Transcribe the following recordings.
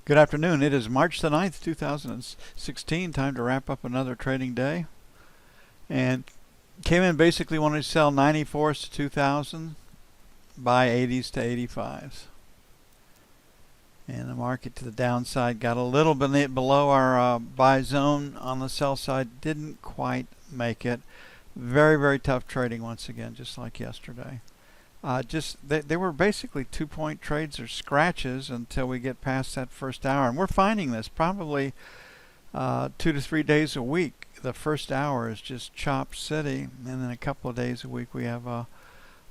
Good afternoon. It is March the 9th, 2016. Time to wrap up another trading day. And came in basically wanted to sell 94s to 2000, buy 80s to 85s. And the market to the downside got a little bit below our buy zone on the sell side. Didn't quite make it. Very, very tough trading once again, just like yesterday. They were basically 2-point trades or scratches until we get past that first hour, and we're finding this probably 2 to 3 days a week. The first hour is just chop city, and then a couple of days a week we have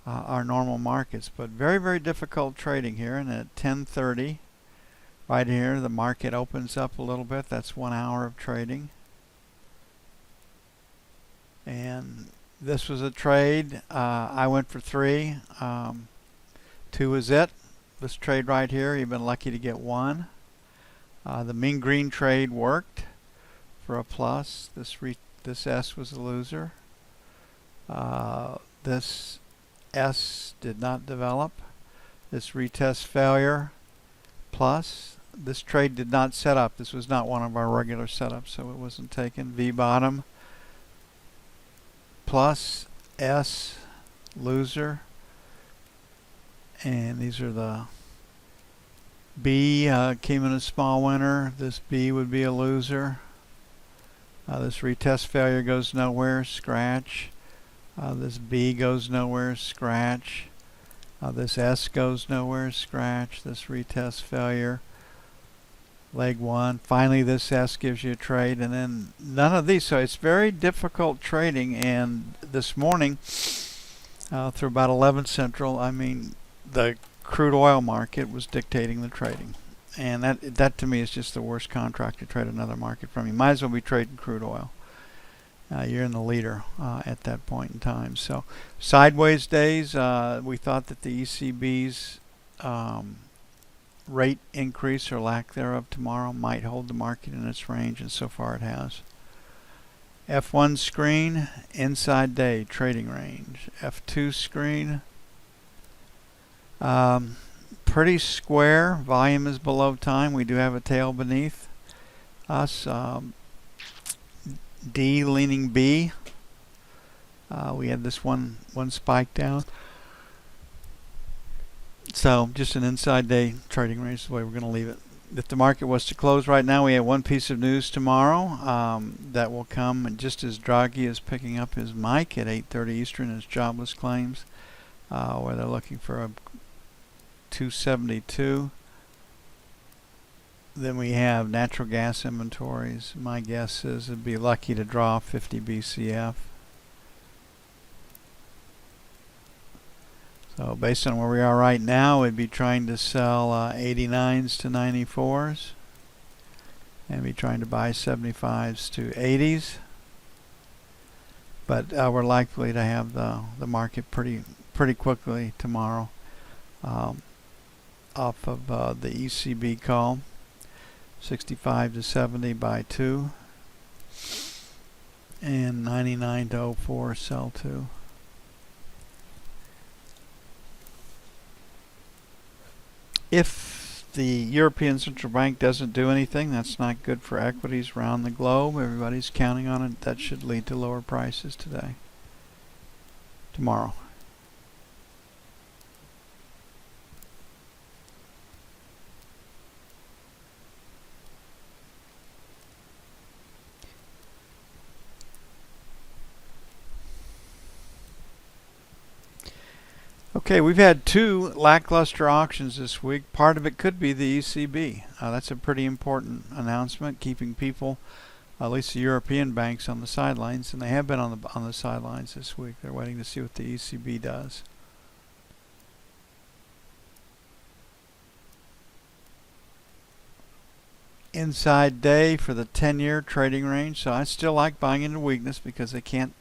our normal markets. But very, very difficult trading here. And at 10:30, right here, the market opens up a little bit. That's 1 hour of trading, and this was a trade. I went for 3. 2 is it. This trade right here, you've been lucky to get 1. The mean green trade worked for a plus. This S was a loser. This S did not develop. This retest failure plus. This trade did not set up. This was not one of our regular setups, so it wasn't taken. V bottom plus, S, loser, and these are the B came in a small winner. This B would be a loser. This retest failure goes nowhere, scratch. This B goes nowhere, scratch. This S goes nowhere, scratch. This retest failure, leg 1. Finally, this S gives you a trade, and then none of these. So it's very difficult trading. And this morning, through about 11 Central, the crude oil market was dictating the trading. And that to me is just the worst contract to trade another market from. You might as well be trading crude oil. You're in the leader at that point in time. So sideways days, we thought that the ECB's rate increase or lack thereof tomorrow might hold the market in its range, and so far it has. F1 screen, inside day, trading range. F2 screen, pretty square. Volume is below time. We do have a tail beneath us. D leaning B. We had this one spike down. So just an inside day trading range is the way we're going to leave it. If the market was to close right now, we have one piece of news tomorrow that will come, and just as Draghi is picking up his mic at 8:30 Eastern, his jobless claims, where they're looking for a 272. Then we have natural gas inventories. My guess is it'd be lucky to draw 50 BCF. So based on where we are right now, we'd be trying to sell 89s to 94s, and be trying to buy 75s to 80s. But we're likely to have the market pretty quickly tomorrow, off of the ECB call. 65 to 70 buy 2, and 99 to 04 sell 2. If the European Central Bank doesn't do anything, that's not good for equities around the globe. Everybody's counting on it. That should lead to lower prices tomorrow. Okay, we've had 2 lackluster auctions this week. Part of it could be the ECB. That's a pretty important announcement, keeping people, at least the European banks, on the sidelines, and they have been on the sidelines this week. They're waiting to see what the ECB does. Inside day for the 10-year trading range. So I still like buying into weakness because they can't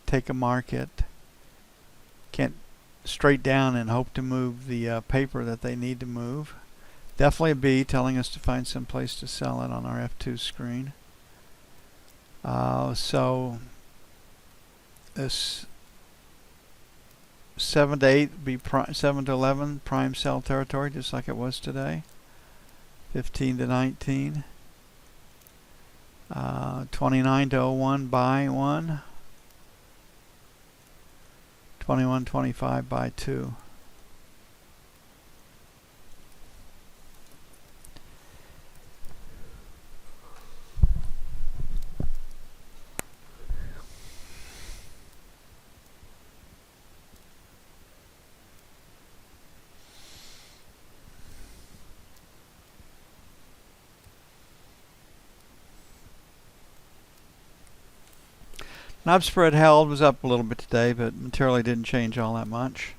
take a market, can't straight down and hope to move the paper that they need to move. Definitely a B, telling us to find some place to sell it on our F2 screen. So this 7 to 8 be 7 to 11 prime sell territory, just like it was today. 15 to 19. 29 to 01 buy 1. 21.25 buy 2. Knob spread held, was up a little bit today, but materially didn't change all that much.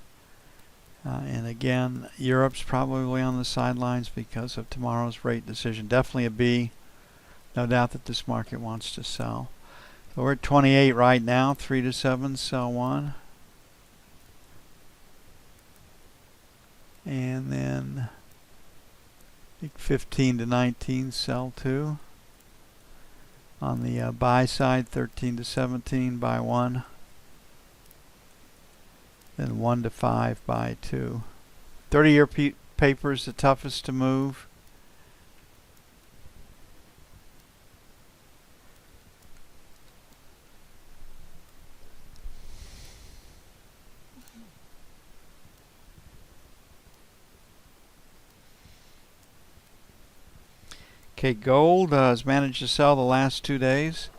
And again, Europe's probably on the sidelines because of tomorrow's rate decision. Definitely a B. No doubt that this market wants to sell. So we're at 28 right now, 3 to 7, sell 1. And then I think 15 to 19, sell 2. On the buy side, 13 to 17, buy 1. Then 1 to 5, buy 2. 30-year paper is the toughest to move. Okay, gold has managed to sell the last 2 days.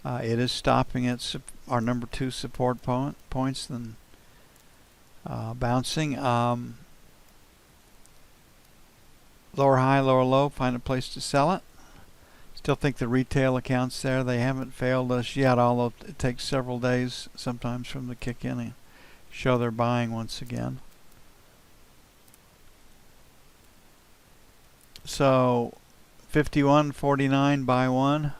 It is stopping at our number 2 support points, then bouncing. Lower high, lower low, find a place to sell it. Still think the retail accounts there, they haven't failed us yet, although it takes several days sometimes from the kick in and show they're buying once again. So 51.49 buy 1.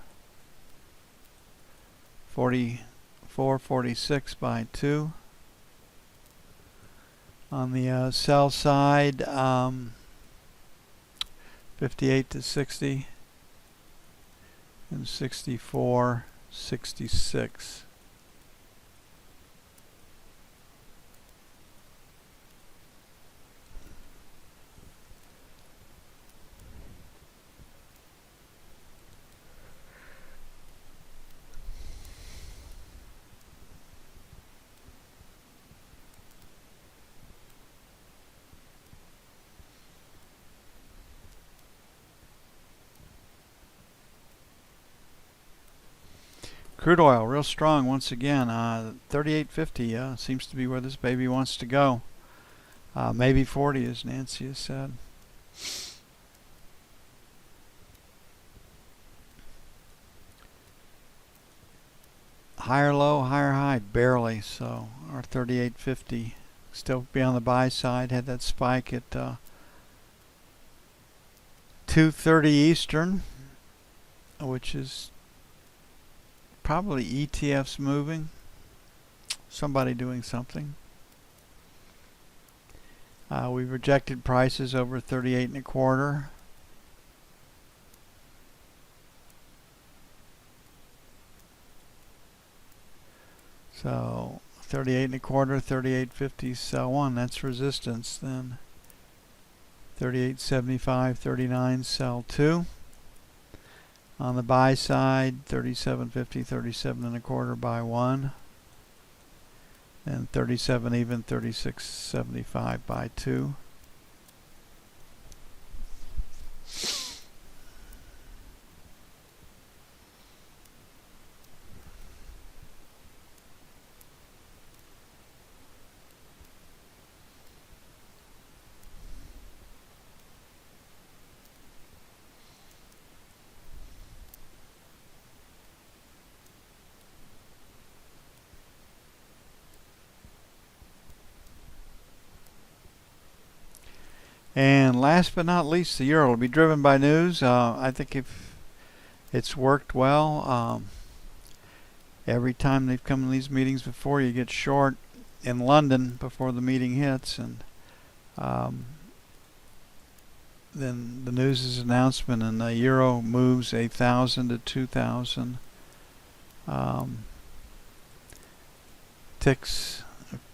44.46 buy 2. On the sell side, 58 to 60 and 64.66. Crude oil, real strong once again. 38.50 seems to be where this baby wants to go. Maybe 40, as Nancy has said. Higher low, higher high, barely. So our 38.50 still be on the buy side. Had that spike at 2:30 Eastern, which is probably ETFs moving. Somebody doing something. We've rejected prices over 38.25. So 38.25, 38.50, sell 1. That's resistance. Then 38.75, 39, sell 2. On the buy side, 37.50, 37.25, buy 1. And 37 even, 36.75, buy 2. And last but not least, the euro will be driven by news. I think if it's worked well, every time they've come to these meetings before, you get short in London before the meeting hits, and then the news is announcement, and the euro moves 1,000 to 2,000. Ticks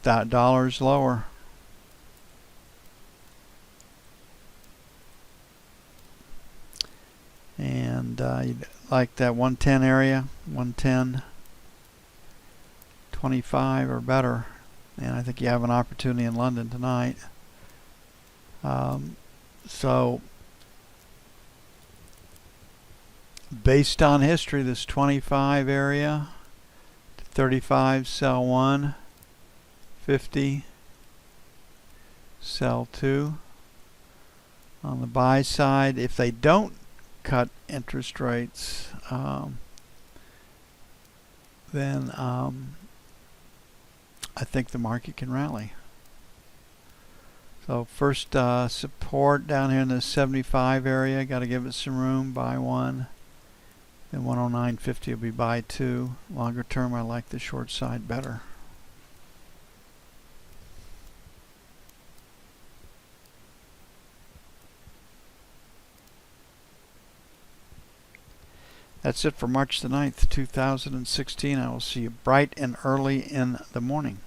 dollars lower. and you'd like that 110 area, 110.25 or better, and I think you have an opportunity in London tonight. So based on history, this 25 area, 35 sell 1, 50 sell 2. On the buy side, if they don't cut interest rates, then I think the market can rally. So first support down here in the 75 area, got to give it some room, buy 1. Then 109.50 will be buy 2. Longer term, I like the short side better. That's it for March the 9th, 2016. I will see you bright and early in the morning.